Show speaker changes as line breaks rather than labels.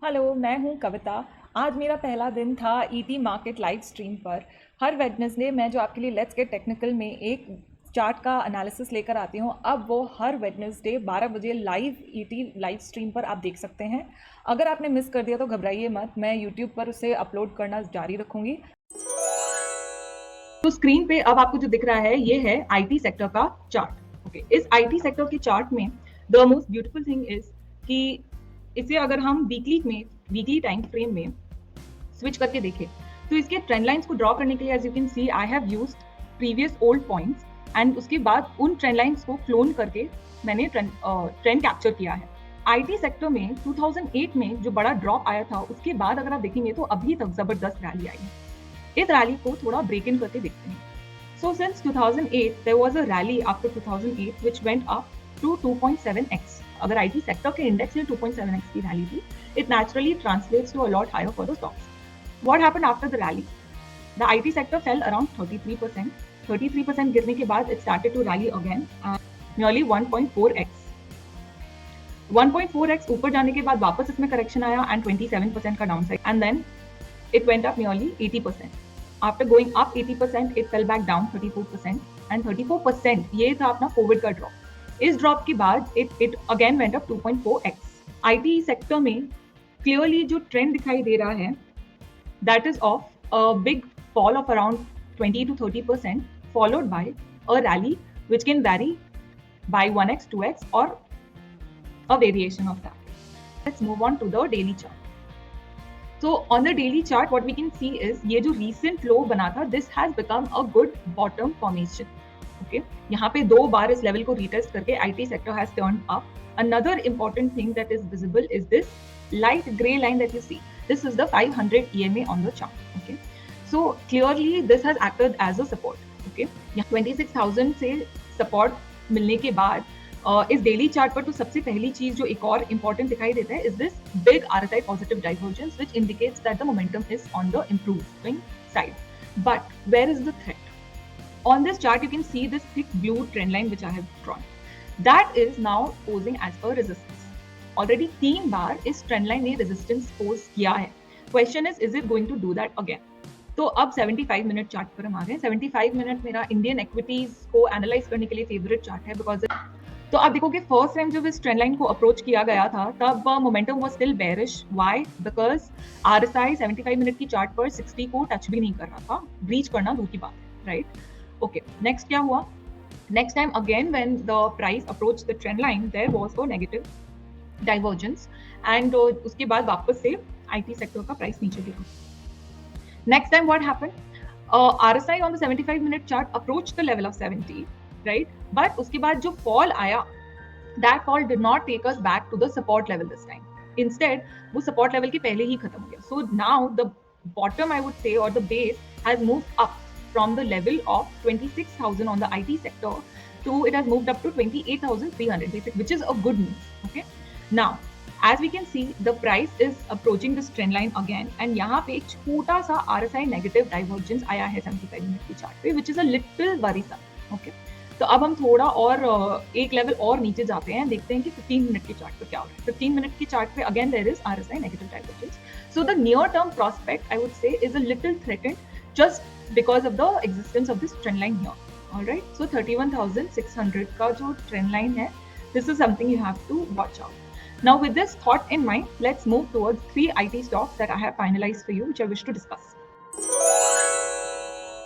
Hello, मैं हूँ कविता। आज मेरा पहला दिन था ईटी मार्केट लाइव स्ट्रीम पर। हर वेडनेसडे मैं जो आपके लिए लेट्स गेट टेक्निकल में एक चार्ट का एनालिसिस लेकर आती हूँ, अब वो हर वेडनेसडे 12 बजे लाइव ईटी लाइव स्ट्रीम पर आप देख सकते हैं। अगर आपने मिस कर दिया तो घबराइए मत, मैं यूट्यूब पर उसे अपलोड करना जारी रखूँगी।
तो स्क्रीन पे अब आपको जो दिख रहा है ये है आईटी सेक्टर का चार्ट। ओके, इस आईटी सेक्टर के चार्ट में the most beautiful thing is कि इसे अगर हम वीकली टाइम फ्रेम में स्विच करके देखें तो इसके ट्रेंड लाइंस को ड्रॉ करने के लिए as you can see I have used previous old points and उसके बाद उन ट्रेंड लाइंस को क्लोन करके मैंने ट्रेंड कैप्चर किया है। आईटी सेक्टर में 2008 में जो बड़ा ड्रॉप आया था उसके बाद अगर आप देखेंगे तो अभी तक जबरदस्त रैली आई है। इस रैली को थोड़ा ब्रेक इन करके देखते हैं। So since 2008, there was a rally after 2008 which went up to 2.7x. अगर IT सेक्टर के इंडेक्स में 2.7x की रैली थी, it naturally translates to a lot higher for the stocks. What happened after the rally? The IT sector fell around 33%. 33% गिरने के बाद it started to rally again and nearly 1.4x. 1.4x ऊपर जाने के बाद वापस इसमें करेक्शन आया and 27% का down side and then it went up nearly 80%. After going up 80%, it fell back down 34%, and 34% ये था अपना कोविड का ड्रॉप। इस ड्रॉप के बाद it again went up 2.4x. IT sector में क्लियरली जो ट्रेंड दिखाई दे रहा है that is of a big fall of around 20 to 30%, followed by a rally which can vary by 1x, 2x or a variation of that. Let's move on to the daily chart. So on the daily chart, what we can see is ये जो recent low बना था, this has become a good bottom formation. Okay, यहाँ पे 2 बार इस level को retest करके IT sector has turned up. Another important thing that is visible is this light gray line that you see. This is the 500 EMA on the chart. Okay, so clearly this has acted as a support. Okay, यहाँ 26,000 से support मिलने के बाद इस daily chart पर तो सबसे पहली चीज जो एक और इंपॉर्टेंट दिखाई देता है is this big RSI positive divergence which indicates that the momentum is on the improving side. But where is the threat? On this chart you can see this thick blue trend line which I have drawn, that is now posing as a resistance. Already 3 बार इस trend line ने resistance pose किया है। Question is it going to do that again? तो अब 75 minute chart पर हम आ गए हैं। 75 मिनट मेरा इंडियन इक्विटीज को एनालाइज करने के लिए फेवरेट चार्ट है बिकॉज तो आप देखोगे फर्स्ट टाइम जब इस ट्रेंड लाइन को अप्रोच किया गया था तब momentum was still bearish. Why? Because RSI 75 minute की चार्ट पर 60 को टच भी नहीं कर रहा था, ब्रीच करना दूर की बात है, राइट? ओके, नेक्स्ट क्या हुआ? Next time again when the price approach the trend line there was a negative divergence and उसके बाद वापस से आईटी सेक्टर का प्राइस नीचे गिरा। Next time what happened? RSI on the 75 minute chart approached the level of 70, right? But उसके बाद जो fall आया, that fall did not take us back to the support level this time. Instead, वो support level के पहले ही खत्म हो गया. So now the bottom, I would say, or the base has moved up from the level of 26,000 on the IT sector to it has moved up to 28,300, which is a good news. Okay. Now, as we can see, the price is approaching this trend line again, and यहाँ पे एक छोटा सा RSI negative divergence आया है 75 minute की chart पे, which is a little worrisome. Okay. तो अब हम थोड़ा और एक लेवल और नीचे जाते हैं, देखते हैं कि 15 मिनट की चार्ट पे क्या हो रहा है। 15 मिनट की चार्ट पे again there is RSI negative divergence. So the near term prospect, I would say, is a little threatened just because of the existence of this trend line here. All right. So 31,600 का जो trend line है, this is something you have to watch out. Now, with this thought in mind, let's move towards 3 IT stocks that I have finalized for you, which I wish to discuss.